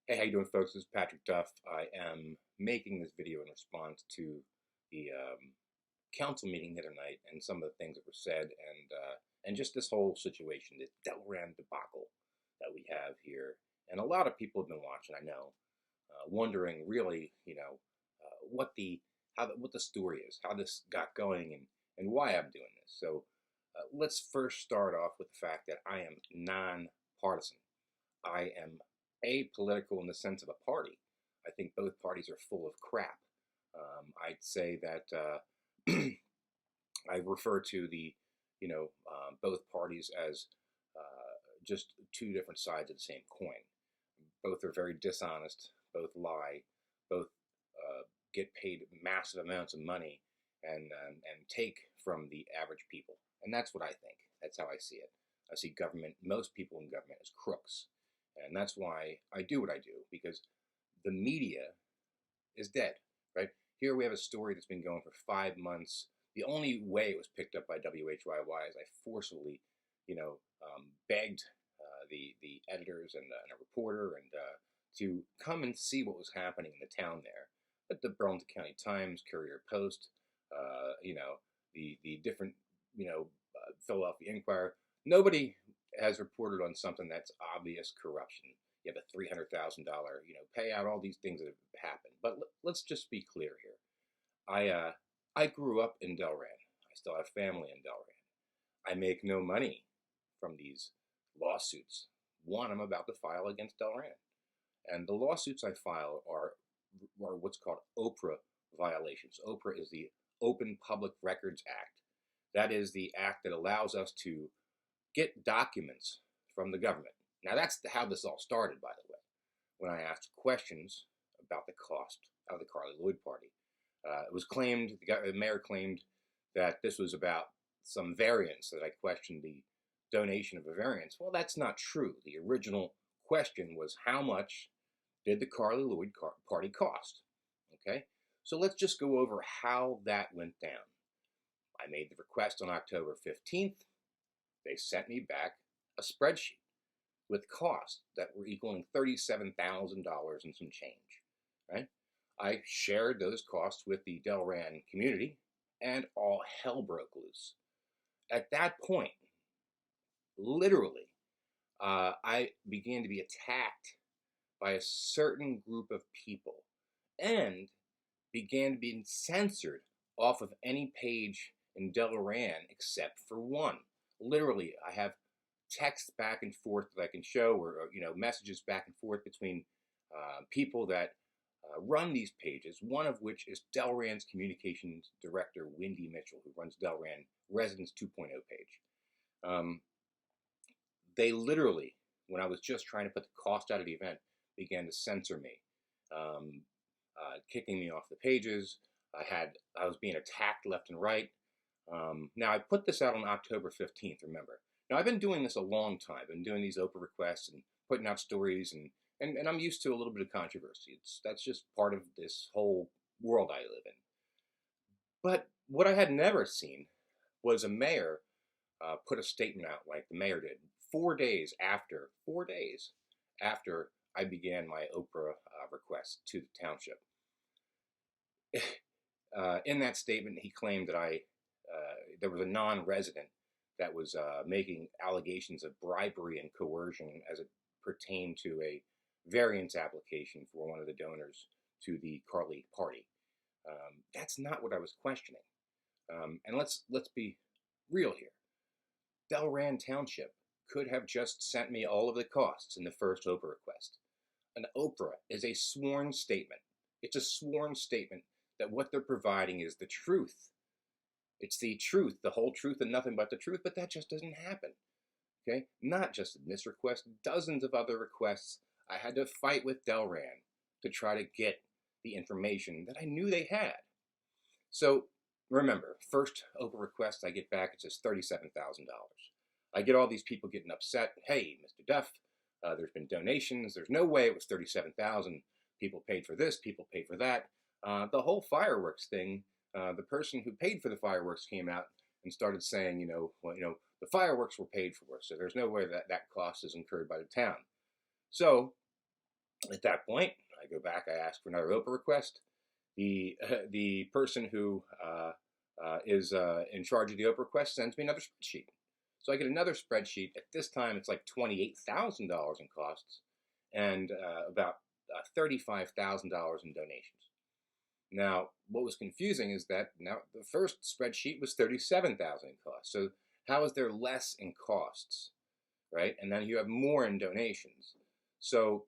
Hey, how you doing, folks? This is Patrick Duff. I am making this video in response to the council meeting the other night and some of the things that were said, and just this whole situation, this Delran debacle that we have here. And a lot of people have been watching, I know, wondering really, what the story is, how this got going, and why I'm doing this. So let's first start off with the fact that I am nonpartisan. I am apolitical in the sense of a party. I think both parties are full of crap. I'd say that I refer to both parties as just two different sides of the same coin. Both are very dishonest. Both lie. Both get paid massive amounts of money and take from the average people. And that's what I think. That's how I see it. I see government, most people in government, as crooks. And that's why I do what I do, because the media is dead, right? Here we have a story that's been going for 5 months. The only way it was picked up by WHYY is I forcibly, begged the editors and a reporter to come and see what was happening in the town there. But the Burlington County Times, Courier Post, the different, Philadelphia Inquirer, nobody has reported on something that's obvious corruption. You have a $300,000, payout, all these things that have happened. But let's just be clear here. I grew up in Delran. I still have family in Delran. I make no money from these lawsuits. One I'm about to file against Delran. And the lawsuits I file are what's called OPRA violations. OPRA is the Open Public Records Act. That is the act that allows us to get documents from the government. Now that's how this all started, by the way, when I asked questions about the cost of the Carly Lloyd party. It was claimed, the mayor claimed that this was about some variance, that I questioned the donation of a variance. Well, that's not true. The original question was, how much did the Carly Lloyd party cost? Okay, so let's just go over how that went down. I made the request on October 15th. They sent me back a spreadsheet with costs that were equaling $37,000 and some change, right? I shared those costs with the Delran community, and all hell broke loose. At that point, literally, I began to be attacked by a certain group of people and began being censored off of any page in Delran except for one. Literally, I have texts back and forth that I can show, or messages back and forth between people that run these pages, one of which is Delran's communications director, Wendy Mitchell, who runs Delran Residence 2.0 page. They literally, when I was just trying to put the cost out of the event, began to censor me, kicking me off the pages. I was being attacked left and right. Now, I put this out on October 15th, remember. Now, I've been doing this a long time. I've been doing these Oprah requests and putting out stories, and I'm used to a little bit of controversy. That's just part of this whole world I live in. But what I had never seen was a mayor put a statement out like the mayor did 4 days after I began my Oprah request to the township. In that statement, he claimed that there was a non-resident that was making allegations of bribery and coercion as it pertained to a variance application for one of the donors to the Carly party. That's not what I was questioning. And let's be real here. Delran Township could have just sent me all of the costs in the first Oprah request. An Oprah is a sworn statement. It's a sworn statement that what they're providing is the truth. It's the truth, the whole truth, and nothing but the truth, but that just doesn't happen. Okay? Not just in this request, dozens of other requests. I had to fight with Delran to try to get the information that I knew they had. So remember, first Oprah request I get back, it says $37,000. I get all these people getting upset. Hey, Mr. Duff, there's been donations. There's no way it was $37,000. People paid for this, people paid for that. The whole fireworks thing, the person who paid for the fireworks came out and started saying, the fireworks were paid for, so there's no way that cost is incurred by the town. So At that point, I go back, I ask for another OPA request. The person who is in charge of the OPA request sends me another spreadsheet. So I get another spreadsheet. At this time, it's like $28,000 in costs and about $35,000 in donations. Now, what was confusing is that now the first spreadsheet was $37,000 in costs. So how is there less in costs, right? And then you have more in donations. So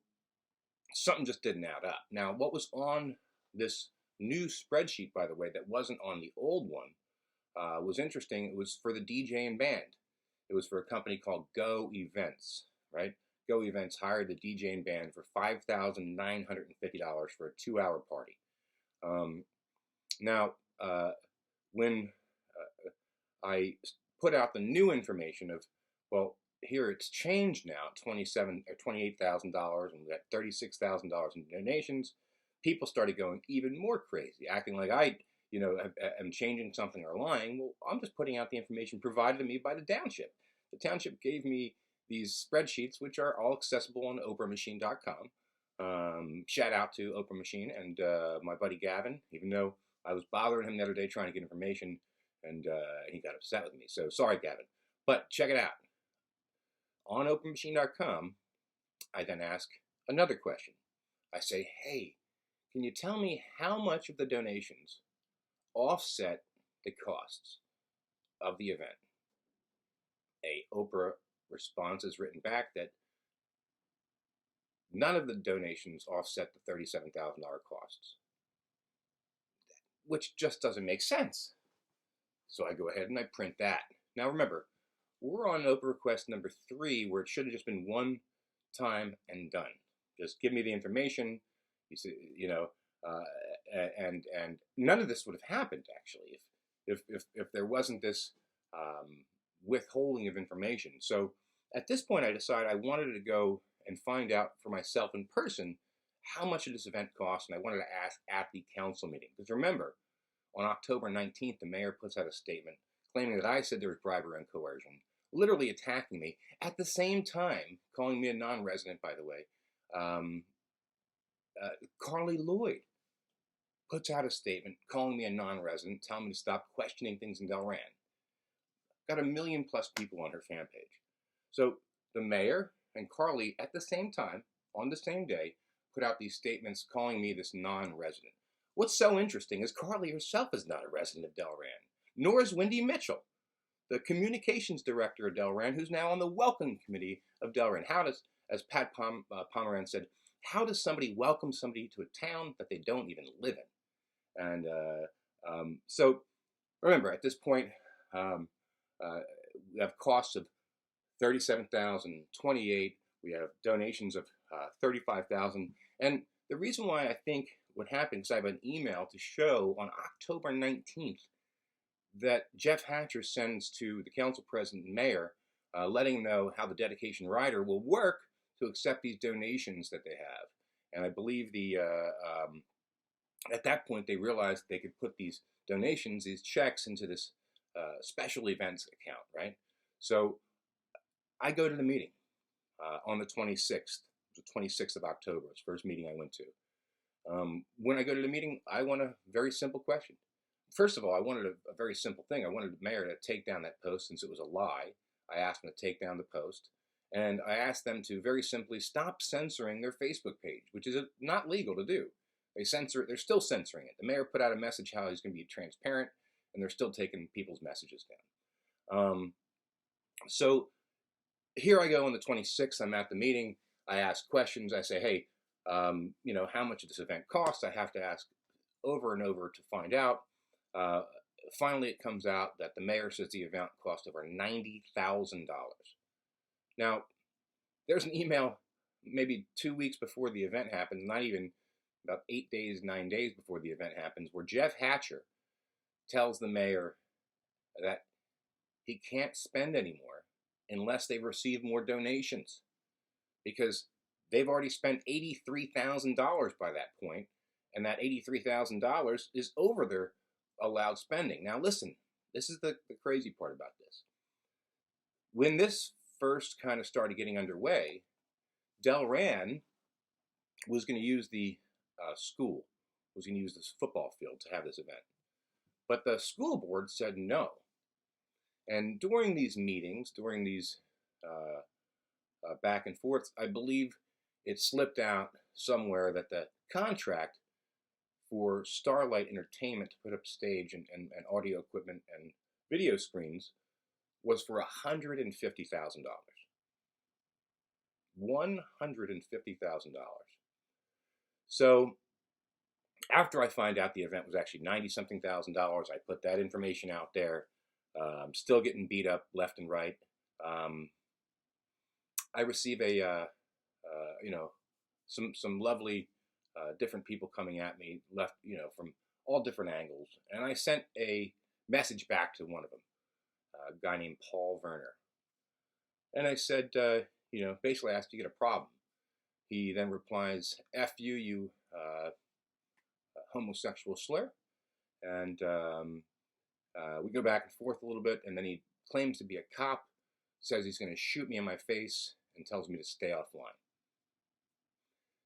something just didn't add up. Now, what was on this new spreadsheet, by the way, that wasn't on the old one, was interesting. It was for the DJ and band. It was for a company called Go Events, right? Go Events hired the DJ and band for $5,950 for a 2-hour party. Now, when I put out the new information of, well, here it's changed now, $28,000, and we got $36,000 in donations, people started going even more crazy, acting like I, am changing something or lying. Well, I'm just putting out the information provided to me by the township. The township gave me these spreadsheets, which are all accessible on oprahmachine.com. Shout out to Oprah Machine and my buddy Gavin, even though I was bothering him the other day trying to get information, and he got upset with me. So sorry, Gavin. But check it out. On oprahmachine.com, I then ask another question. I say, hey, can you tell me how much of the donations offset the costs of the event? A Oprah response is written back that none of the donations offset the $37,000 costs, which just doesn't make sense. So I go ahead and I print that. Now remember, we're on Oprah request number 3, where it should have just been one time and done. Just give me the information, and none of this would have happened actually if there wasn't this withholding of information. So at this point, I decided I wanted to go and find out for myself in person how much did this event cost, and I wanted to ask at the council meeting. Because remember, on October 19th, the mayor puts out a statement claiming that I said there was bribery and coercion, literally attacking me, at the same time calling me a non-resident, by the way. Carly Lloyd puts out a statement calling me a non-resident, telling me to stop questioning things in Delran. Got 1 million+ people on her fan page. So the mayor and Carly, at the same time, on the same day, put out these statements calling me this non-resident. What's so interesting is Carly herself is not a resident of Delran, nor is Wendy Mitchell, the communications director of Delran, who's now on the welcome committee of Delran. How does, as Pat Pomeran said, how does somebody welcome somebody to a town that they don't even live in? And so remember, at this point, we have costs of $37,000, $28,000. We have donations of $35,000. And the reason why I think what happened is I have an email to show on October 19th that Jeff Hatcher sends to the council president and mayor, letting them know how the dedication rider will work to accept these donations that they have. And I believe at that point they realized they could put these donations, these checks, into this special events account, right? So I go to the meeting on the 26th of October. It's the first meeting I went to. When I go to the meeting, I want a very simple question. First of all, I wanted a very simple thing. I wanted the mayor to take down that post since it was a lie. I asked him to take down the post. And I asked them to very simply stop censoring their Facebook page, which is not legal to do. They're still censoring it. The mayor put out a message how he's going to be transparent, and they're still taking people's messages down. So here I go on the 26th. I'm at the meeting. I ask questions. I say, hey, how much did this event cost? I have to ask over and over to find out. Finally, it comes out that the mayor says the event cost over $90,000. Now, there's an email maybe 2 weeks before the event happens, not even about 9 days before the event happens, where Jeff Hatcher tells the mayor that he can't spend anymore unless they receive more donations, because they've already spent $83,000 by that point, and that $83,000 is over their allowed spending. Now listen, this is the crazy part about this. When this first kind of started getting underway, Delran was going to use the school, was going to use this football field to have this event. But the school board said no. And during these meetings, during these back and forths, I believe it slipped out somewhere that the contract for Starlight Entertainment to put up stage and audio equipment and video screens was for $150,000. $150,000. So after I find out the event was actually $90-something thousand, I put that information out there. I'm still getting beat up left and right. I receive a, some lovely different people coming at me left, from all different angles. And I sent a message back to one of them, a guy named Paul Werner. And I said, basically asked, "You get a problem?" He then replies, "F you, you homosexual slur." And we go back and forth a little bit, and then he claims to be a cop, says he's going to shoot me in my face, and tells me to stay offline.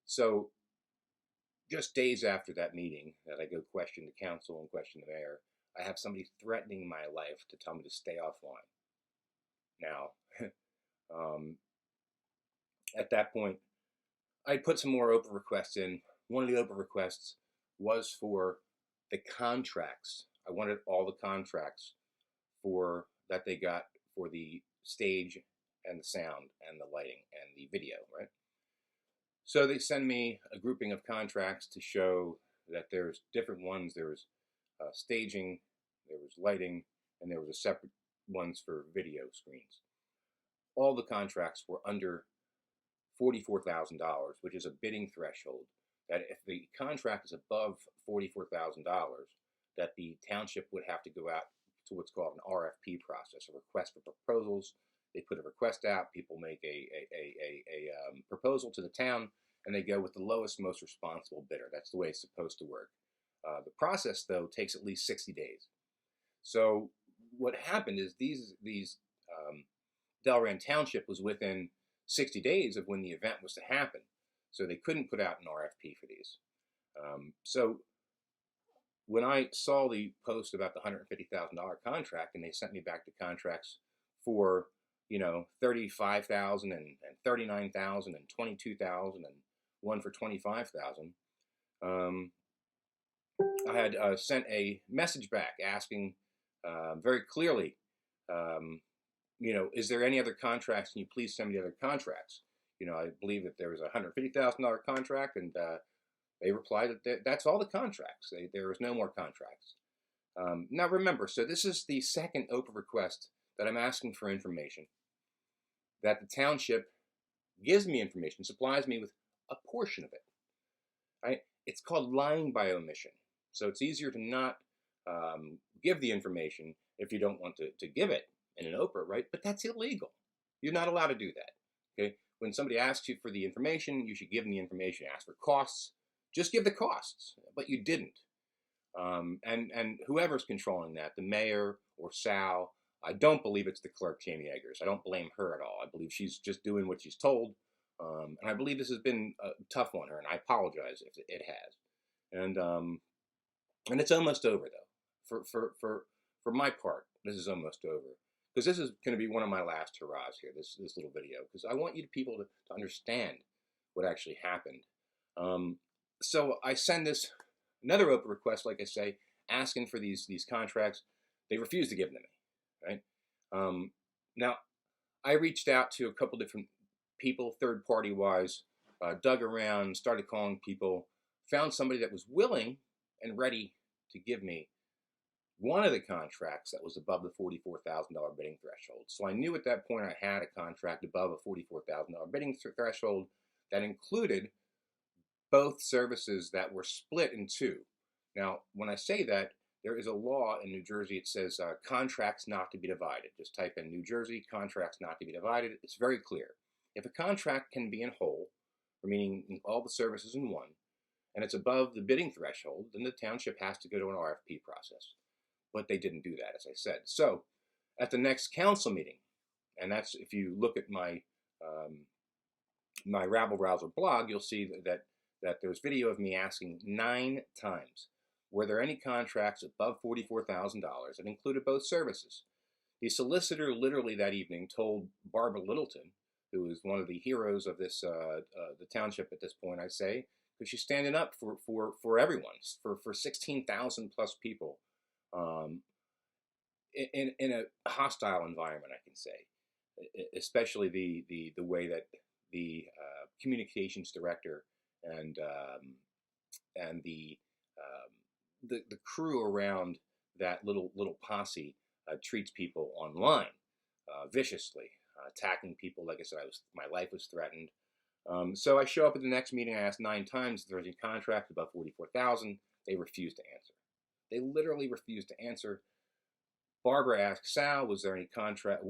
So just days after that meeting, that I go question the council and question the mayor, I have somebody threatening my life to tell me to stay offline. Now, at that point, I put some more open requests in. One of the open requests was for the contracts. I wanted all the contracts that they got for the stage and the sound and the lighting and the video, right? So they send me a grouping of contracts to show that there's different ones. There was staging, there was lighting, and there was a separate ones for video screens. All the contracts were under $44,000, which is a bidding threshold. That if the contract is above $44,000, that the township would have to go out to what's called an RFP process, a request for proposals. They put a request out, people make a proposal to the town, and they go with the lowest, most responsible bidder. That's the way it's supposed to work. The process, though, takes at least 60 days. So what happened is these Delran Township was within 60 days of when the event was to happen. So they couldn't put out an RFP for these. So when I saw the post about the $150,000 contract, and they sent me back the contracts for, $35,000 and $39,000 and $22,000 and one for $25,000, I had sent a message back asking very clearly, is there any other contracts? Can you please send me the other contracts? I believe that there was a $150,000 contract, and they replied that that's all the contracts. There was no more contracts. Now remember, so this is the second open request that I'm asking for information, that the township gives me information, supplies me with a portion of it. Right? It's called lying by omission. So it's easier to not give the information if you don't want to give it in an Oprah, right? But that's illegal. You're not allowed to do that. Okay? When somebody asks you for the information, you should give them the information. Ask for costs. Just give the costs, but you didn't. And whoever's controlling that, the mayor or Sal, I don't believe it's the clerk, Jamie Eggers. I don't blame her at all. I believe she's just doing what she's told. And I believe this has been tough on her, and I apologize if it has. And it's almost over, though. For my part, this is almost over. Because this is going to be one of my last hurrahs here, this little video. Because I want you people to understand what actually happened. So I send this another open request, like I say, asking for these contracts. They refuse to give them to me, right? Now, I reached out to a couple different people, third-party wise, dug around, started calling people, found somebody that was willing and ready to give me one of the contracts that was above the $44,000 bidding threshold. So I knew at that point I had a contract above a $44,000 bidding threshold that included both services that were split in two. Now, when I say that, there is a law in New Jersey. It says contracts not to be divided. Just type in New Jersey, contracts not to be divided. It's very clear. If a contract can be in whole, or meaning all the services in one, and it's above the bidding threshold, then the township has to go to an RFP process. But they didn't do that, as I said. So at the next council meeting, and that's if you look at my my Rabble Rouser blog, you'll see that that there's video of me asking 9 times, were there any contracts above $44,000 that included both services? The solicitor literally that evening told Barbara Littleton, who is one of the heroes of this the township at this point, I say, because she's standing up for everyone, for 16,000 plus people, in a hostile environment, I can say, especially the way that the communications director and the crew around that little posse treats people online viciously, attacking people. Like I said, my life was threatened. So I show up at the next meeting. I asked 9 times if there's any contract above $44,000. They refused to answer. They literally refused to answer. Barbara asked Sal, was there any contract?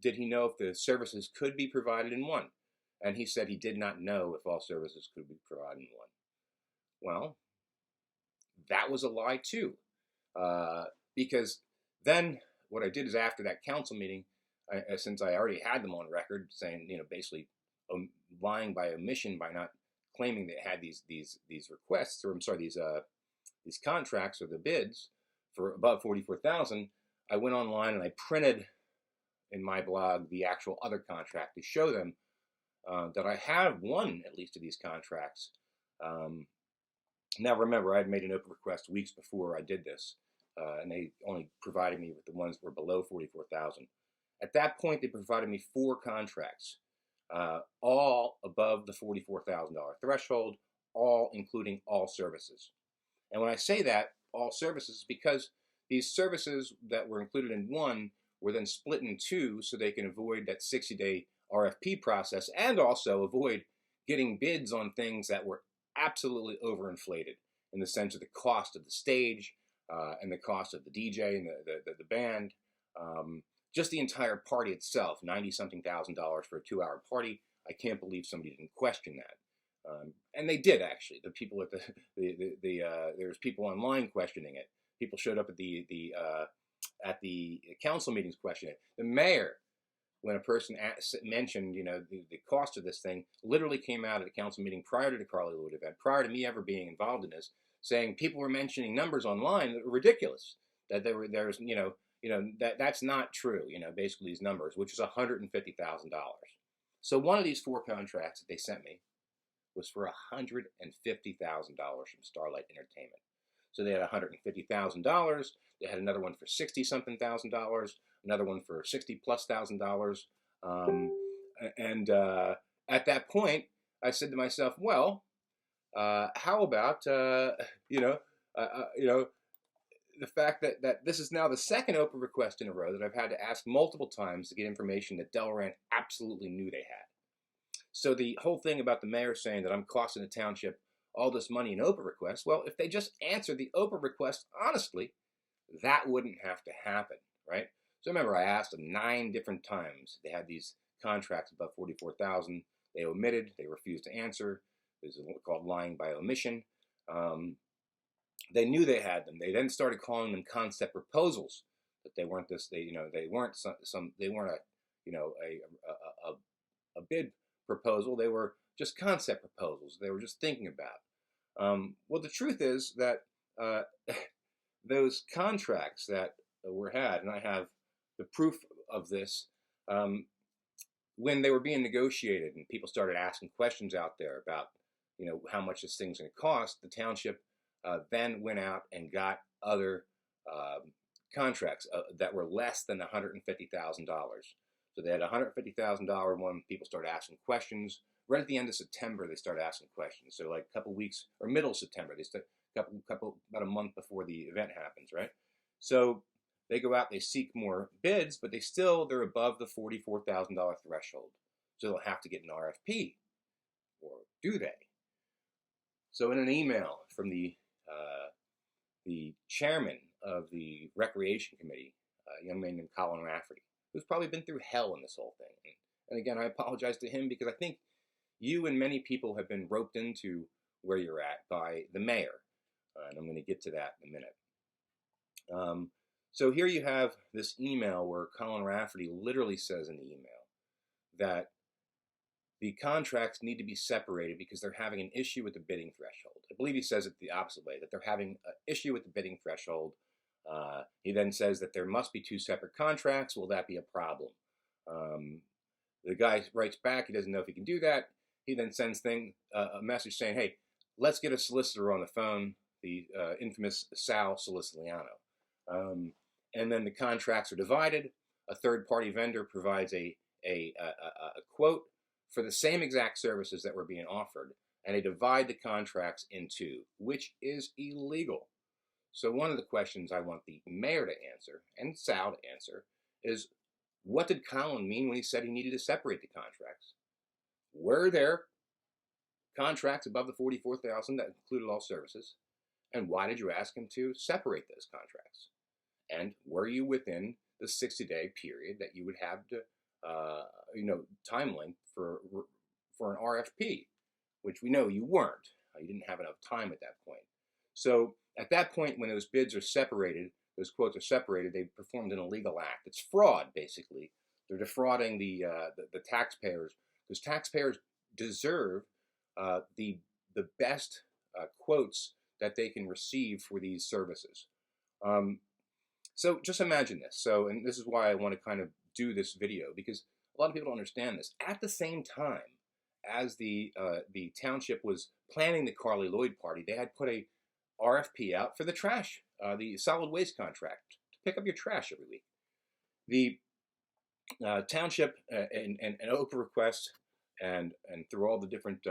Did he know if the services could be provided in one? And he said he did not know if all services could be provided in one. Well, that was a lie too, because then what I did is, after that council meeting, since I already had them on record saying, basically lying by omission by not claiming they had these requests, or I'm sorry, these contracts or the bids for above $44,000, I went online and I printed in my blog the actual other contract to show them that I have won at least of these contracts. Now remember, I had made an open request weeks before I did this, and they only provided me with the ones that were below $44,000. At that point, they provided me 4 contracts, all above the $44,000 threshold, all including all services. And when I say that, all services, because these services that were included in one were then split in 2 so they can avoid that 60-day RFP process, and also avoid getting bids on things that were absolutely overinflated in the sense of the cost of the stage and the cost of the DJ and the band. Just the entire party itself, $90-something thousand for a 2-hour party. I can't believe somebody didn't question that. And they did, actually. The people at there's people online questioning it. People showed up at the council meetings questioning it. The mayor, when a person mentioned, the cost of this thing, literally came out at a council meeting prior to the Carly Lloyd event, prior to me ever being involved in this, saying people were mentioning numbers online that were ridiculous. That that's not true. Basically these numbers, which is $150,000. So one of these 4 contracts that they sent me was for $150,000 from Starlight Entertainment. So they had $150,000. They had another one for $60-something thousand, another one for $60,000+. And at that point, I said to myself, well, how about the fact that this is now the second open request in a row that I've had to ask multiple times to get information that Delran absolutely knew they had. So the whole thing about the mayor saying that I'm costing the township all this money in open requests, well, if they just answered the open request honestly, that wouldn't have to happen, right? So remember, I asked them 9 different times. They had these contracts above $44,000. They omitted. They refused to answer. This is called lying by omission. They knew they had them. They then started calling them concept proposals, but they weren't this. They weren't they weren't a bid proposal. They were just concept proposals. They were just thinking about. Well, the truth is that those contracts that were had, and I have the proof of this, when they were being negotiated and people started asking questions out there about, how much this thing's going to cost, the township then went out and got other contracts that were less than $150,000. So they had a $150,000 one. People started asking questions. Right at the end of September, they started asking questions. So like a couple weeks, or middle of September, they start about a month before the event happens, right? So they go out, they seek more bids, but they're above the $44,000 threshold. So they'll have to get an RFP, or do they? So in an email from the chairman of the Recreation Committee, a young man named Colin Rafferty, who's probably been through hell in this whole thing. And again, I apologize to him because I think you and many people have been roped into where you're at by the mayor. And I'm going to get to that in a minute. So here you have this email where Colin Rafferty literally says in the email that the contracts need to be separated because they're having an issue with the bidding threshold. I believe he says it the opposite way, that they're having an issue with the bidding threshold. He then says that there must be 2 separate contracts. Will that be a problem? The guy writes back. He doesn't know if he can do that. He then sends a message saying, hey, let's get a solicitor on the phone, the infamous Sal Soliciliano. And then the contracts are divided. A third-party vendor provides a quote for the same exact services that were being offered, and they divide the contracts in 2, which is illegal. So one of the questions I want the mayor to answer, and Sal to answer, is what did Colin mean when he said he needed to separate the contracts? Were there contracts above the $44,000 that included all services? And why did you ask him to separate those contracts? And were you within the 60-day period that you would have to, time length for an RFP, which we know you weren't. You didn't have enough time at that point. So at that point, when those bids are separated, those quotes are separated, they've performed an illegal act. It's fraud, basically. They're defrauding the taxpayers, because taxpayers deserve the best quotes that they can receive for these services. So just imagine this. And this is why I want to kind of do this video, because a lot of people don't understand this. At the same time as the township was planning the Carly Lloyd party, they had put a RFP out for the trash, the solid waste contract, to pick up your trash every week. The township and open request and through all the different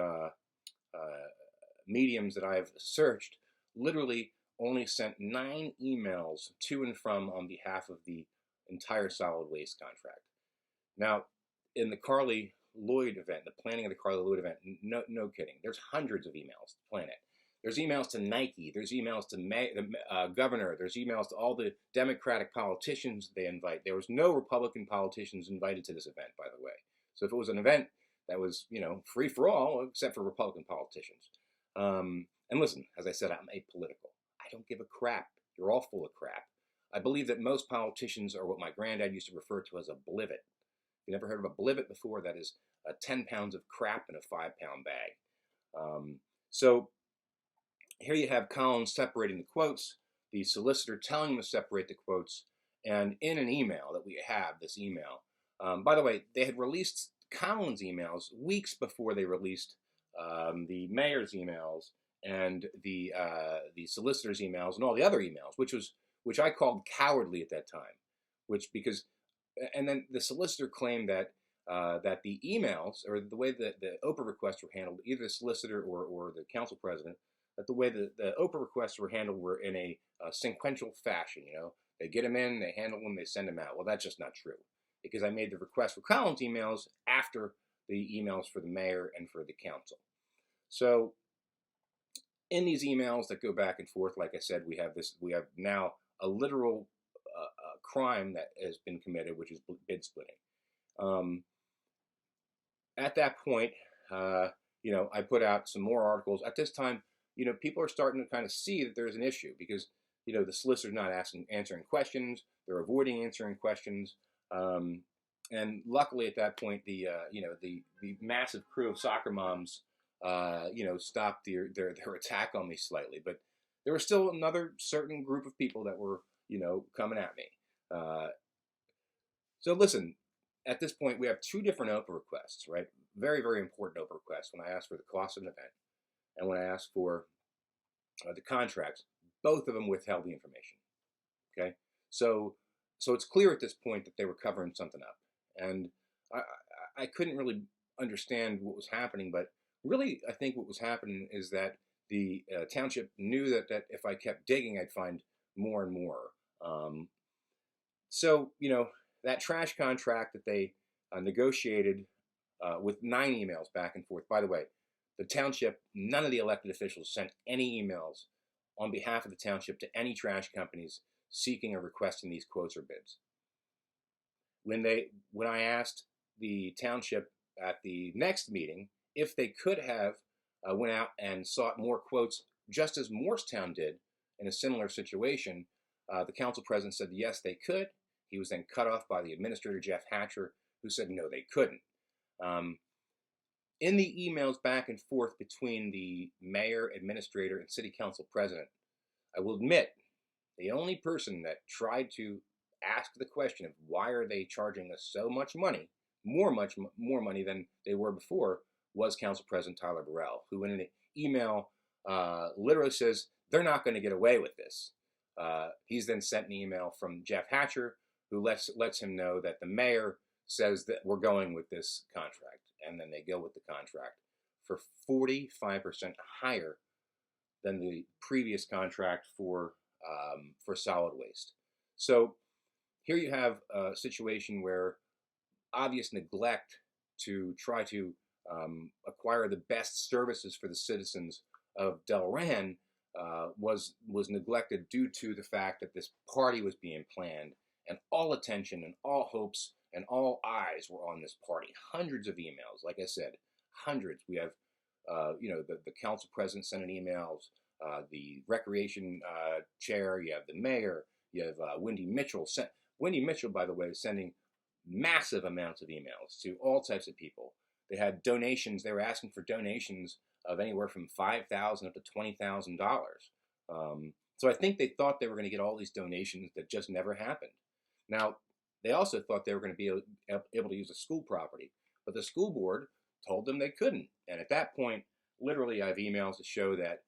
mediums that I've searched, literally only sent 9 emails to and from on behalf of the entire solid waste contract. Now, in the Carly Lloyd event, the planning of the Carly Lloyd event, no kidding, there's hundreds of emails to plan it. There's emails to Nike, there's emails to the governor, there's emails to all the Democratic politicians they invite. There was no Republican politicians invited to this event, by the way. So if it was an event that was, free for all, except for Republican politicians. And listen, as I said, I'm apolitical. I don't give a crap. You're all full of crap. I believe that most politicians are what my granddad used to refer to as a blivet. You never heard of a blivet before? That is 10 pounds of crap in a 5-pound bag. So here you have Collins separating the quotes, the solicitor telling him to separate the quotes, and in an email that we have, this email, by the way, they had released Collins' emails weeks before they released the mayor's emails and the solicitor's emails and all the other emails, which I called cowardly at that time, and then the solicitor claimed that that the emails, or the way that the OPA requests were handled, either the solicitor or the council president, that the way the OPA requests were handled were in a sequential fashion. They get them in, they handle them, they send them out. Well, that's just not true, because I made the request for Collins' emails after the emails for the mayor and for the council. So in these emails that go back and forth, like I said, we have now a literal crime that has been committed, which is bid splitting. At that point, I put out some more articles. At this time, people are starting to kind of see that there's an issue, because, the solicitor's not answering questions. They're avoiding answering questions. And luckily at that point, the massive crew of soccer moms, stopped their attack on me slightly. But there was still another certain group of people that were, coming at me. So listen, at this point, we have 2 different OPA requests, right? Very, very important OPA requests. When I asked for the cost of an event and when I asked for the contracts, both of them withheld the information, okay? So it's clear at this point that they were covering something up. And I couldn't really understand what was happening, but really I think what was happening is that the township knew that if I kept digging, I'd find more and more. So, that trash contract that they negotiated with 9 emails back and forth. By the way, the township, none of the elected officials sent any emails on behalf of the township to any trash companies seeking or requesting these quotes or bids. When I asked the township at the next meeting if they could have went out and sought more quotes, just as Morristown did in a similar situation, the council president said yes, they could. He was then cut off by the administrator, Jeff Hatcher, who said no, they couldn't. In the emails back and forth between the mayor, administrator, and city council president, I will admit the only person that tried to ask the question of why are they charging us so much money, much more money than they were before, was Council President Tyler Burrell, who in an email literally says they're not going to get away with this. He's then sent an email from Jeff Hatcher, who lets him know that the mayor says that we're going with this contract, and then they go with the contract for 45% higher than the previous contract for solid waste. So here you have a situation where obvious neglect to try to acquire the best services for the citizens of Delran was neglected due to the fact that this party was being planned, and all attention and all hopes and all eyes were on this party. Hundreds of emails, like I said, hundreds. We have, the council president sending emails, the recreation chair, you have the mayor, you have Wendy Mitchell. Wendy Mitchell, by the way, is sending massive amounts of emails to all types of people. They had donations. They were asking for donations of anywhere from $5,000 up to $20,000. So I think they thought they were going to get all these donations that just never happened. Now, they also thought they were going to be able to use a school property, but the school board told them they couldn't. And at that point, literally, I have emails to show that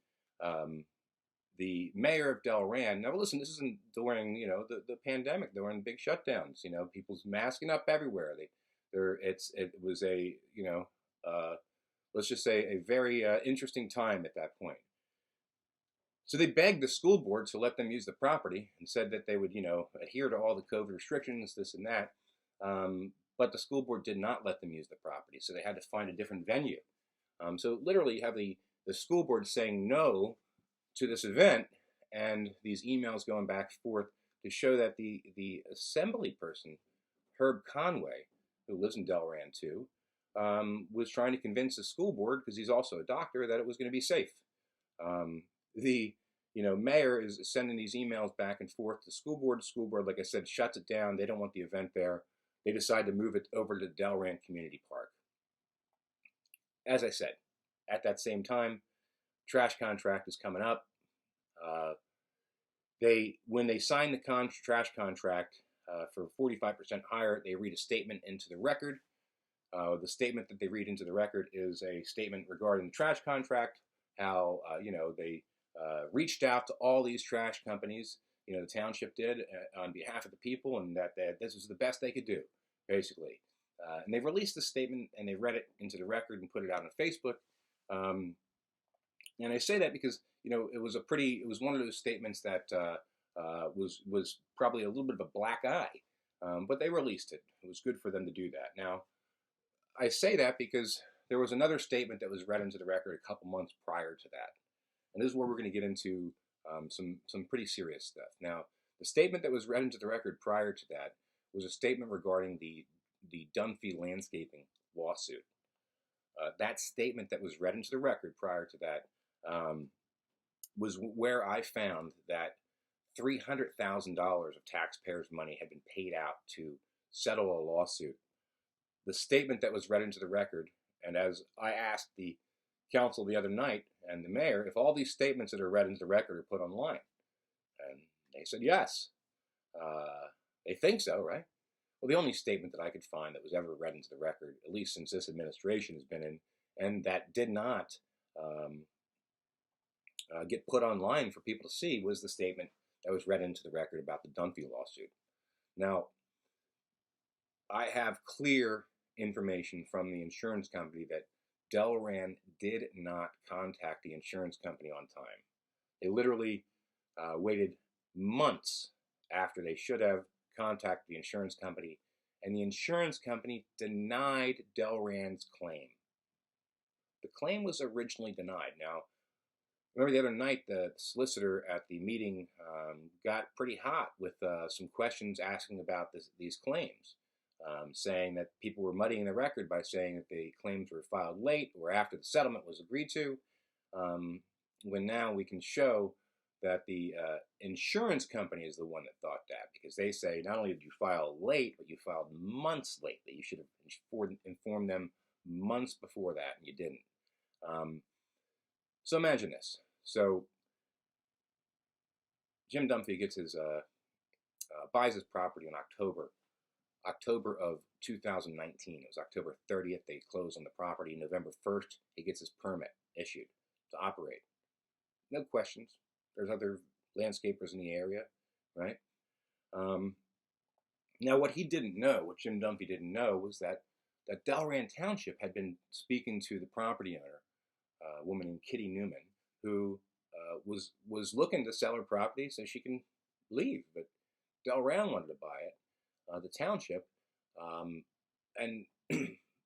the mayor of Delran. Now, listen, this isn't during the pandemic, during big shutdowns. People's masking up everywhere. It was a let's just say a very interesting time at that point. So they begged the school board to let them use the property and said that they would adhere to all the COVID restrictions, this and that. But the school board did not let them use the property, so they had to find a different venue. So literally, you have the school board saying no to this event, and these emails going back and forth to show that the assembly person, Herb Conway, who lives in Delran too, was trying to convince the school board, because he's also a doctor, that it was going to be safe. The mayor is sending these emails back and forth to the school board. The school board, like I said, shuts it down. They don't want the event there. They decide to move it over to Delran Community Park. As I said, at that same time, trash contract is coming up. When they sign the trash contract for 45% higher, they read a statement into the record. The statement that they read into the record is a statement regarding the trash contract, how they reached out to all these trash companies, the township did, on behalf of the people, and that this was the best they could do, basically. And they released the statement, and they read it into the record and put it out on Facebook. And I say that because it was one of those statements that was probably a little bit of a black eye, but they released it. It was good for them to do that. Now, I say that because there was another statement that was read into the record a couple months prior to that, and this is where we're going to get into some pretty serious stuff. Now, the statement that was read into the record prior to that was a statement regarding the Dunphy landscaping lawsuit. That statement that was read into the record prior to that was where I found that $300,000 of taxpayers' money had been paid out to settle a lawsuit. The statement that was read into the record, and as I asked the council the other night and the mayor if all these statements that are read into the record are put online, and they said yes. They think so, right? Well, the only statement that I could find that was ever read into the record, at least since this administration has been in, and that did not get put online for people to see, was the statement that was read into the record about the Dunphy lawsuit. Now, I have clear information from the insurance company that Delran did not contact the insurance company on time. They literally waited months after they should have contacted the insurance company, and the insurance company denied Delran's claim. The claim was originally denied. Now, remember the other night, the solicitor at the meeting got pretty hot with some questions asking about these claims, saying that people were muddying the record by saying that the claims were filed late or after the settlement was agreed to, when now we can show that the insurance company is the one that thought that, because they say not only did you file late, but you filed months late, that you should have informed them months before that, and you didn't. So imagine this. So Jim Dunphy gets his buys his property in October of 2019. It was October 30th. They closed on the property. November 1st, he gets his permit issued to operate. No questions. There's other landscapers in the area, right? Now, what he didn't know, what Jim Dunphy didn't know, was that Delran Township had been speaking to the property owner, a woman named Kitty Newman, who was looking to sell her property so she can leave. But Delran wanted to buy it, the township, and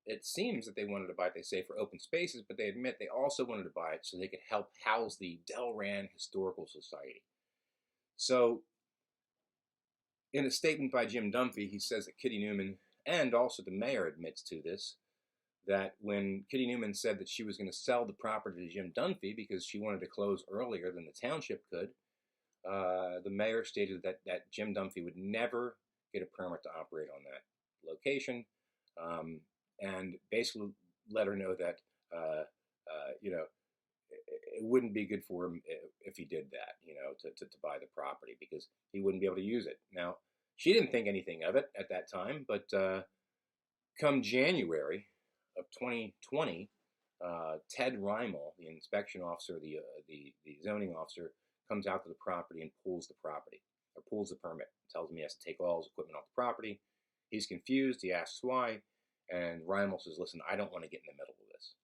it seems that they wanted to buy it, they say, for open spaces, but they admit they also wanted to buy it so they could help house the Delran Historical Society. So, in a statement by Jim Dunphy, he says that Kitty Newman, and also the mayor admits to this, that when Kitty Newman said that she was going to sell the property to Jim Dunphy because she wanted to close earlier than the township could, the mayor stated that Jim Dunphy would never get a permit to operate on that location, and basically let her know that it wouldn't be good for him if he did that, to buy the property, because he wouldn't be able to use it. Now, she didn't think anything of it at that time, but come January of 2020, Ted Reimel, the inspection officer, the zoning officer, comes out to the property and pulls the permit. Tells him he has to take all his equipment off the property. He's confused. He asks why, and Reimel says, "Listen, I don't want to get in the middle of this."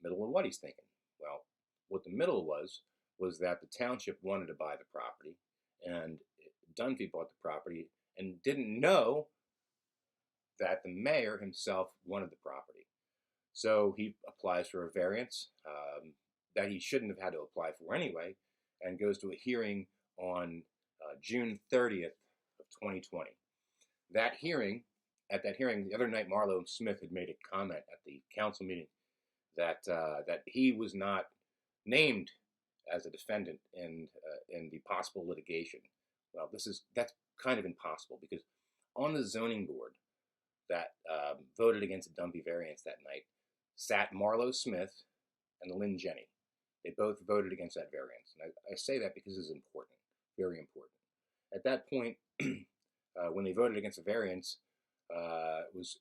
Middle of what, he's thinking? Well, what the middle was that the township wanted to buy the property, and Dunphy bought the property and didn't know that the mayor himself wanted the property. So he applies for a variance that he shouldn't have had to apply for anyway, and goes to a hearing on June 30th of 2020. At that hearing, the other night, Marlo Smith had made a comment at the council meeting that he was not named as a defendant in the possible litigation. Well, that's kind of impossible, because on the zoning board that voted against the Dunphy variance that night sat Marlo Smith and Lynn Jenny. They both voted against that variance. And I say that because it's important, very important. At that point, when they voted against the variance, it was,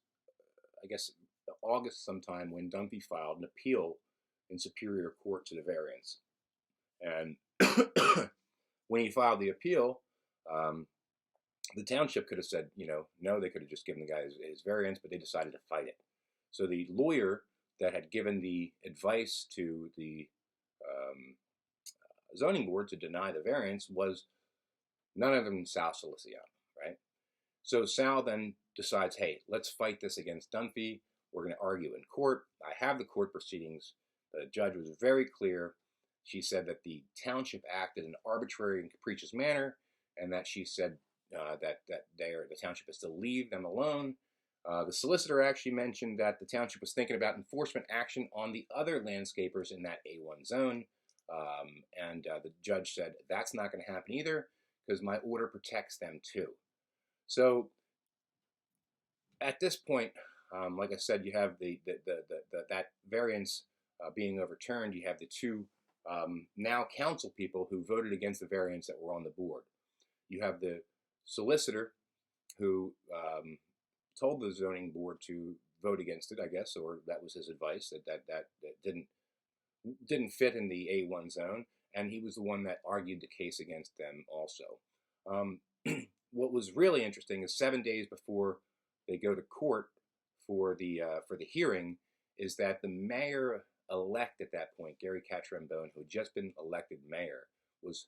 I guess, August sometime, when Dunphy filed an appeal in Superior Court to the variance. And when he filed the appeal, the township could have said, no, they could have just given the guy his variance, but they decided to fight it. So the lawyer that had given the advice to the zoning board to deny the variance was none other than Sal Saliciano, right? So Sal then decides, hey, let's fight this against Dunphy. We're going to argue in court. I have the court proceedings. The judge was very clear. She said that the township acted in an arbitrary and capricious manner, and that she said that the township is to leave them alone. The solicitor actually mentioned that the township was thinking about enforcement action on the other landscapers in that A1 zone, and the judge said that's not going to happen either, because my order protects them too. So at this point, like I said, you have that variance being overturned. You have the two now council people who voted against the variance that were on the board. You have the solicitor who told the zoning board to vote against it, I guess, or that was his advice, that didn't fit in the A1 zone, and he was the one that argued the case against them also. What was really interesting is 7 days before they go to court for the hearing, is that the mayor-elect at that point, Gary Catrambone, who had just been elected mayor, was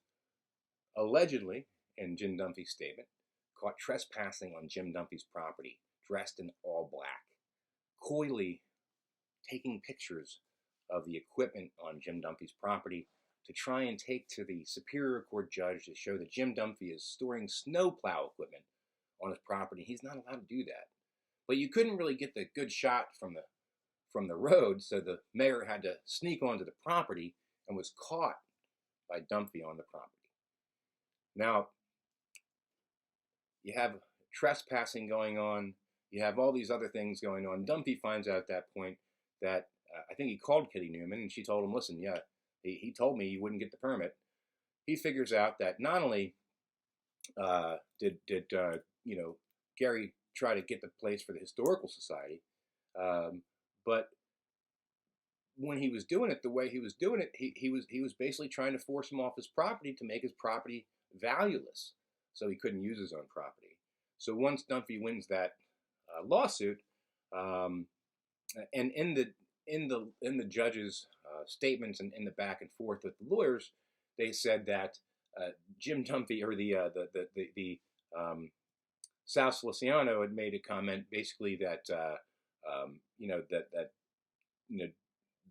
allegedly, in Jim Dunphy's statement, caught trespassing on Jim Dunphy's property, dressed in all black, coyly taking pictures of the equipment on Jim Dunphy's property to try and take to the Superior Court judge to show that Jim Dunphy is storing snowplow equipment on his property. He's not allowed to do that. But you couldn't really get the good shot from the road, so the mayor had to sneak onto the property and was caught by Dunphy on the property. Now, you have trespassing going on. You have all these other things going on. Dunphy finds out at that point that I think he called Kitty Newman, and she told him, listen, yeah, he told me you wouldn't get the permit. He figures out that not only did Gary try to get the place for the Historical Society, but when he was doing it the way he was doing it, he was basically trying to force him off his property to make his property valueless, so he couldn't use his own property. So once Dunphy wins that lawsuit, and in the judge's statements and in the back and forth with the lawyers, they said that Jim Dunphy, or the South Feliciano, had made a comment basically that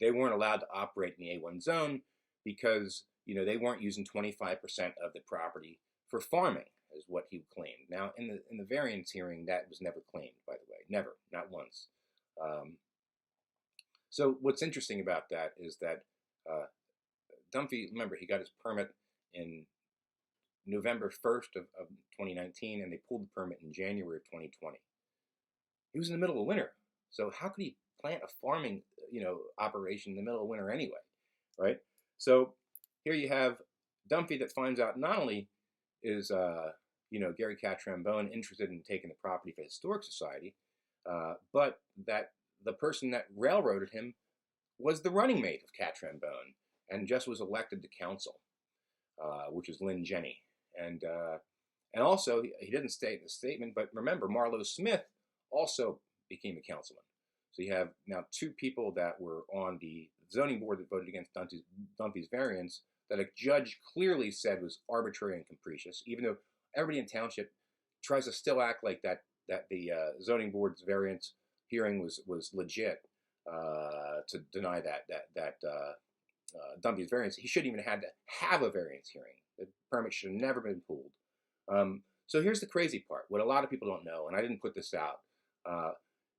they weren't allowed to operate in the A1 zone because they weren't using 25% of the property for farming, is what he claimed. Now, in the variance hearing, that was never claimed, by the way, never, not once. So what's interesting about that is that Dunphy, remember, he got his permit in November 1st of 2019, and they pulled the permit in January of 2020. He was in the middle of winter, so how could he plant a farming, operation in the middle of winter anyway, right? So here you have Dunphy that finds out not only is Gary Catrambone interested in taking the property for the Historic Society, but that the person that railroaded him was the running mate of Catrambone and just was elected to council, which is Lynn Jenny. And also, he didn't state in the statement, but remember, Marlowe Smith also became a councilman. So you have now two people that were on the zoning board that voted against Dunphy's variance that a judge clearly said was arbitrary and capricious, even though everybody in township tries to still act like that the zoning board's variance hearing was legit, to deny that Dunphy's variance. He shouldn't even have had to have a variance hearing. The permit should have never been pulled. So here's the crazy part, what a lot of people don't know, and I didn't put this out,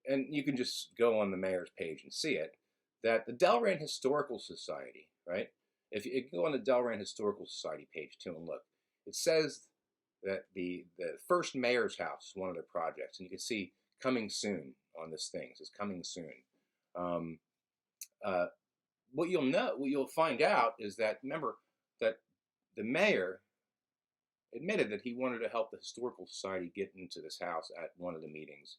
and you can just go on the mayor's page and see it, that the Delran Historical Society, right? If you go on the Delran Historical Society page too and look, it says that the first mayor's house is one of their projects, and you can see coming soon on this thing. It says coming soon. What you'll find out is that, remember, that the mayor admitted that he wanted to help the Historical Society get into this house at one of the meetings.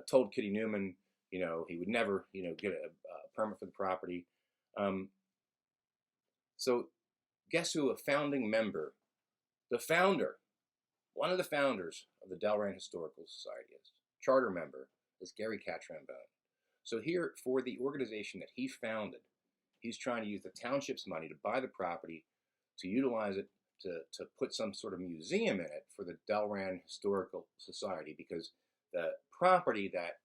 Told Kitty Newman, he would never, get a permit for the property. So guess who a founding member, one of the founders of the Delran Historical Society is, charter member, is Gary Catrambone. So here, for the organization that he founded, he's trying to use the township's money to buy the property, to utilize it to put some sort of museum in it for the Delran Historical Society, because the property that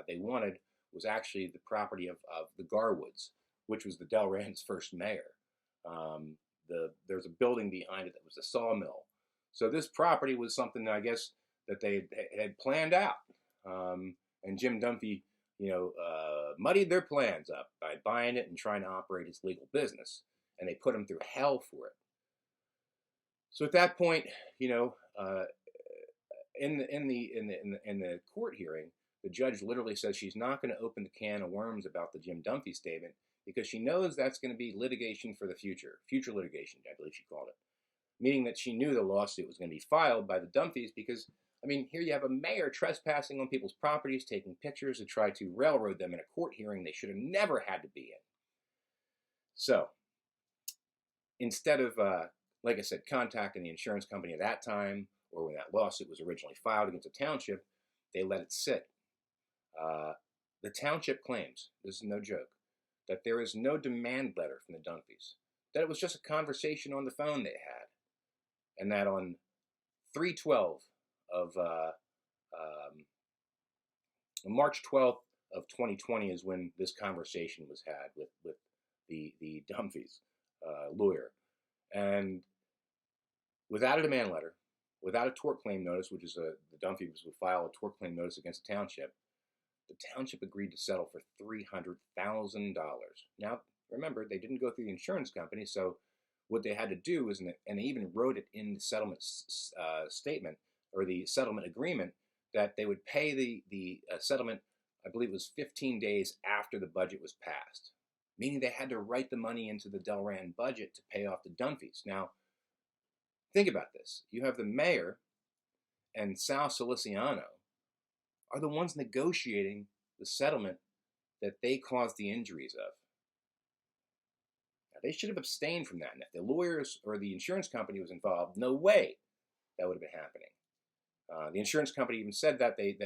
they wanted was actually the property of the Garwoods, which was the Delran's first mayor. There's a building behind it that was a sawmill. So this property was something, I guess, that they had planned out. And Jim Dunphy, muddied their plans up by buying it and trying to operate his legal business, and they put him through hell for it. So at that point, in the court hearing, the judge literally says she's not going to open the can of worms about the Jim Dunphy statement, because she knows that's going to be litigation for the future litigation, I believe she called it, meaning that she knew the lawsuit was going to be filed by the Dunphys, because here you have a mayor trespassing on people's properties, taking pictures to try to railroad them in a court hearing they should have never had to be in. So instead of, like I said, contacting the insurance company at that time, or when that lawsuit was originally filed against the township, they let it sit. The township claims, this is no joke, that there is no demand letter from the Dunphys, that it was just a conversation on the phone they had, and that on 3/12 of March 12th of 2020 is when this conversation was had with the Dunphys lawyer, and without a demand letter, without a tort claim notice, which is the Dunphys would file a tort claim notice against the township agreed to settle for $300,000. Now, remember, they didn't go through the insurance company, so what they had to do is, and they even wrote it in the settlement statement, or the settlement agreement, that they would pay the settlement, I believe it was 15 days after the budget was passed, meaning they had to write the money into the Delran budget to pay off the Dunphys. Now, think about this. You have the mayor and Sal Siliciano are the ones negotiating the settlement that they caused the injuries of. Now, they should have abstained from that. And if the lawyers or the insurance company was involved, no way that would have been happening. The insurance company even said that they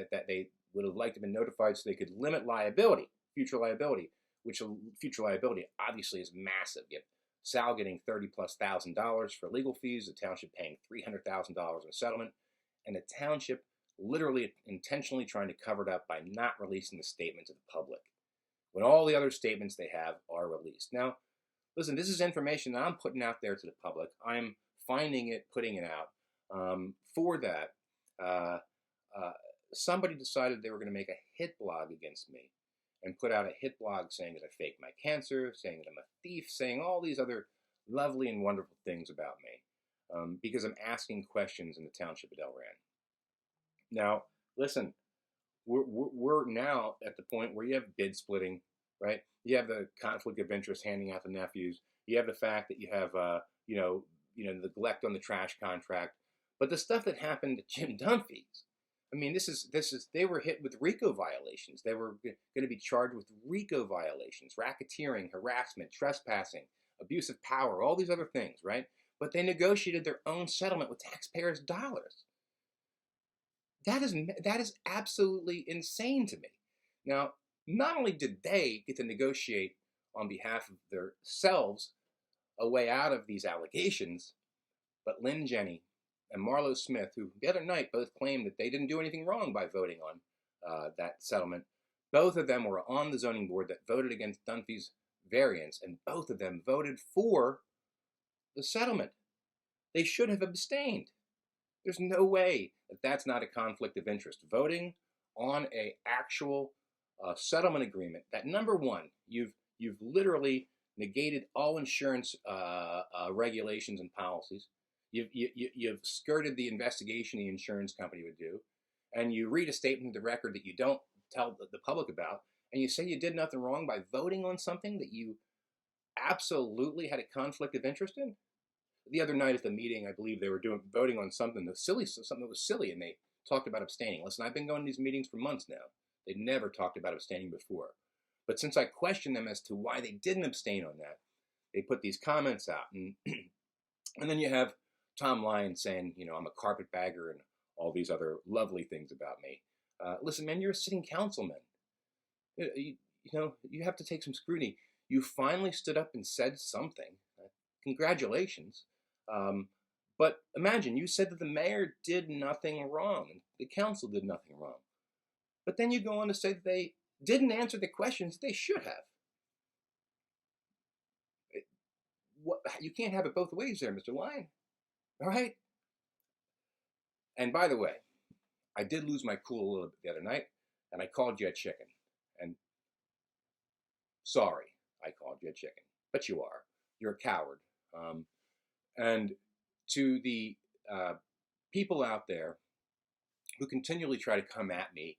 would have liked to have been notified so they could limit liability, future liability, which future liability obviously is massive. You have Sal getting $30,000+ for legal fees, the township paying $300,000 in settlement, and the township literally intentionally trying to cover it up by not releasing the statement to the public, when all the other statements they have are released. Now, listen, this is information that I'm putting out there to the public. I'm finding it, putting it out. For that, somebody decided they were going to make a hit blog against me and put out a hit blog saying that I faked my cancer, saying that I'm a thief, saying all these other lovely and wonderful things about me because I'm asking questions in the township of Delran. Now, listen, we're now at the point where you have bid splitting, right? You have the conflict of interest handing out the nephews. You have the fact that you have, neglect on the trash contract. But the stuff that happened to Jim Dunphy's, I mean, this is they were hit with RICO violations. They were going to be charged with RICO violations, racketeering, harassment, trespassing, abuse of power, all these other things, right? But they negotiated their own settlement with taxpayers' dollars. That is absolutely insane to me. Now, not only did they get to negotiate on behalf of themselves a way out of these allegations, but Lynn Jenny and Marlo Smith, who the other night both claimed that they didn't do anything wrong by voting on that settlement, both of them were on the zoning board that voted against Dunphy's variance, and both of them voted for the settlement. They should have abstained. There's no way that that's not a conflict of interest. Voting on an actual settlement agreement that, number one, you've literally negated all insurance regulations and policies. You've skirted the investigation the insurance company would do, and you read a statement of the record that you don't tell the public about, and you say you did nothing wrong by voting on something that you absolutely had a conflict of interest in. The other night at the meeting, I believe they were voting on something that was silly, and they talked about abstaining. Listen, I've been going to these meetings for months now. They'd never talked about abstaining before. But since I questioned them as to why they didn't abstain on that, they put these comments out. And then you have Tom Lyon saying, I'm a carpetbagger and all these other lovely things about me. Listen, man, you're a sitting councilman. You have to take some scrutiny. You finally stood up and said something. Congratulations. But imagine, you said that the mayor did nothing wrong. The council did nothing wrong. But then you go on to say that they didn't answer the questions they should have. You can't have it both ways there, Mr. Lyon. All right? And by the way, I did lose my cool a little bit the other night, and I called you a chicken. And sorry, I called you a chicken. But you are. You're a coward. And to the people out there who continually try to come at me,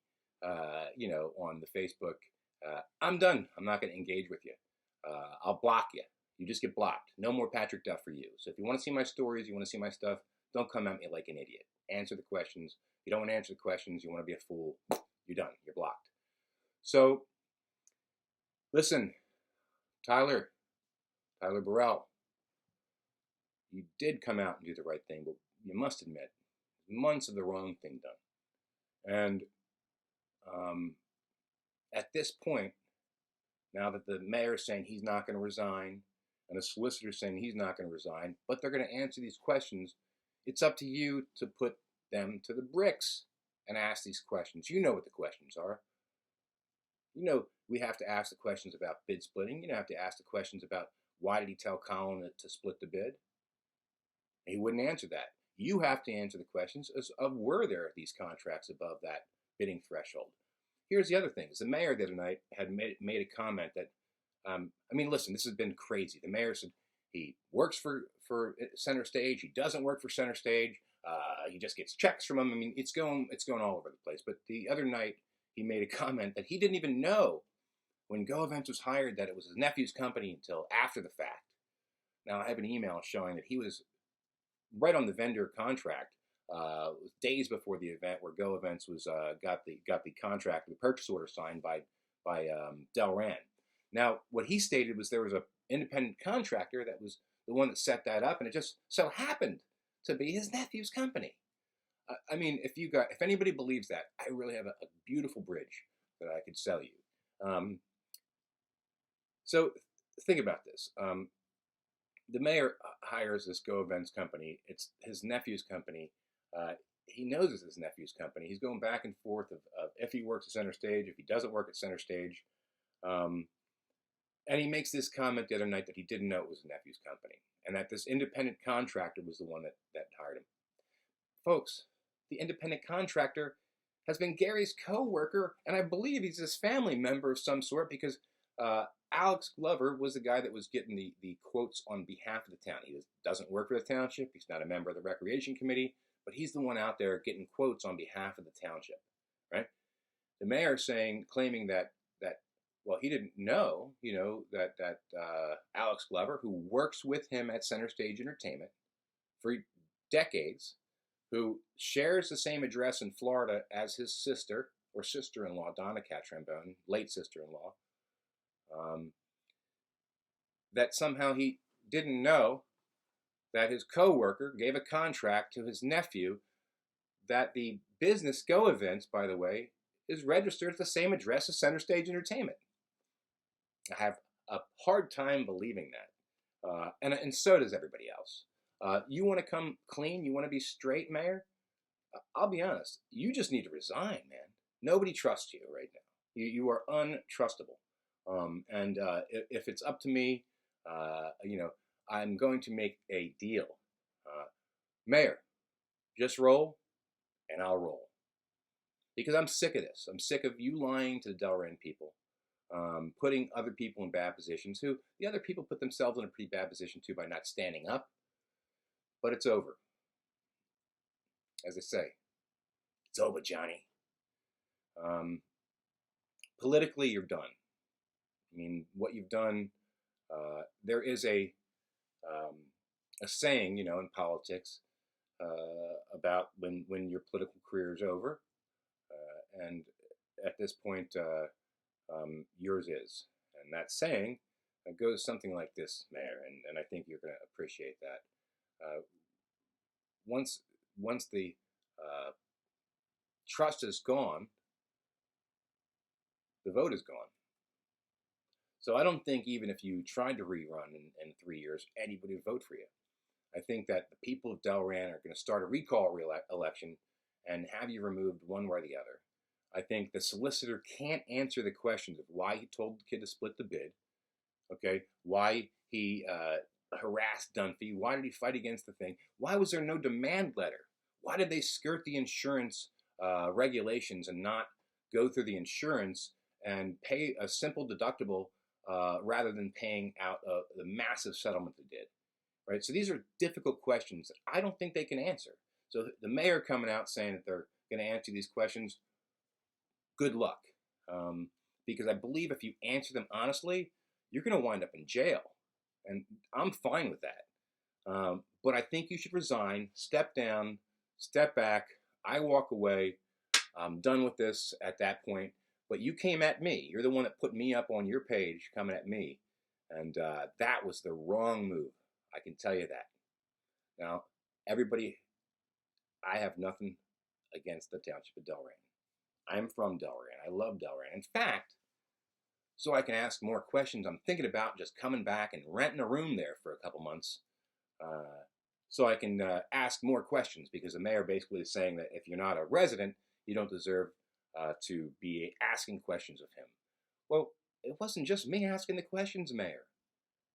on the Facebook, I'm done. I'm not going to engage with you. I'll block you. You just get blocked. No more Patrick Duff for you. So if you want to see my stories, you want to see my stuff, don't come at me like an idiot. Answer the questions. If you don't want to answer the questions, you want to be a fool, you're done. You're blocked. So, listen, Tyler Burrell, you did come out and do the right thing, but you must admit, months of the wrong thing done. And at this point, now that the mayor is saying he's not going to resign, and the solicitor is saying he's not going to resign, but they're going to answer these questions, it's up to you to put them to the bricks and ask these questions. You know what the questions are. We have to ask the questions about bid splitting. Have to ask the questions about why did he tell Colin to split the bid? He wouldn't answer that. You have to answer the questions of were there these contracts above that bidding threshold. Here's the other thing. The mayor the other night had made a comment that, listen, this has been crazy. The mayor said he works for Center Stage. He doesn't work for Center Stage. He just gets checks from him. I mean, it's going all over the place. But the other night, he made a comment that he didn't even know when Go Events was hired that it was his nephew's company until after the fact. Now, I have an email showing that he was right on the vendor contract days before the event, where Go Events was got the contract, the purchase order signed by Delran. Now, what he stated was there was an independent contractor that was the one that set that up, and it just so happened to be his nephew's company. I mean, if anybody believes that, I really have a beautiful bridge that I could sell you. So think about this. The mayor hires this Go Events company. It's his nephew's company. He knows it's his nephew's company. He's going back and forth of if he works at Center Stage, if he doesn't work at Center Stage. And he makes this comment the other night that he didn't know it was his nephew's company, and that this independent contractor was the one that hired him. Folks, the independent contractor has been Gary's co-worker, and I believe he's his family member of some sort, because Alex Glover was the guy that was getting the quotes on behalf of the town. He doesn't work for the township. He's not a member of the recreation committee, but he's the one out there getting quotes on behalf of the township, right? The mayor claiming that well, he didn't know, that Alex Glover, who works with him at Center Stage Entertainment for decades, who shares the same address in Florida as his sister or sister-in-law, Donna Catrambone, late sister-in-law, that somehow he didn't know that his co-worker gave a contract to his nephew, that the business Go Events, by the way, is registered at the same address as Center Stage Entertainment. I have a hard time believing that. And so does everybody else. You want to come clean? You want to be straight, Mayor? I'll be honest. You just need to resign, man. Nobody trusts you right now. You are untrustable. And if it's up to me, I'm going to make a deal. Mayor, just roll, and I'll roll. Because I'm sick of this. I'm sick of you lying to the Delran people. Putting other people in bad positions, who the other people put themselves in a pretty bad position too by not standing up. But it's over. As they say, it's over, Johnny. Politically, you're done. I mean, what you've done, there is a saying, in politics about when your political career is over, and at this point, yours is. And that saying goes something like this, Mayor, and I think you're going to appreciate that. Once the trust is gone, the vote is gone. So I don't think even if you tried to rerun in 3 years, anybody would vote for you. I think that the people of Delran are going to start a recall election and have you removed one way or the other. I think the solicitor can't answer the questions of why he told the kid to split the bid, okay, why he harassed Dunphy, why did he fight against the thing, why was there no demand letter, why did they skirt the insurance regulations and not go through the insurance and pay a simple deductible rather than paying out the massive settlement they did, right? So these are difficult questions that I don't think they can answer. So the mayor coming out saying that they're going to answer these questions, good luck. Because I believe if you answer them honestly, you're going to wind up in jail. And I'm fine with that. But I think you should resign, step down, step back. I walk away. I'm done with this at that point. But you came at me. You're the one that put me up on your page coming at me. And that was the wrong move. I can tell you that. Now, everybody, I have nothing against the Township of Delran. I'm from Delran. I love Delran. In fact, so I can ask more questions, I'm thinking about just coming back and renting a room there for a couple months so I can ask more questions, because the mayor basically is saying that if you're not a resident, you don't deserve to be asking questions of him. Well, it wasn't just me asking the questions, Mayor.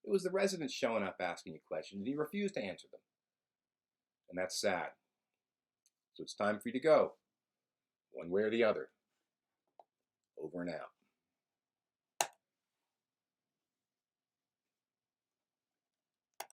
It was the residents showing up asking you questions, and you refused to answer them. And that's sad. So it's time for you to go, one way or the other. Over and out.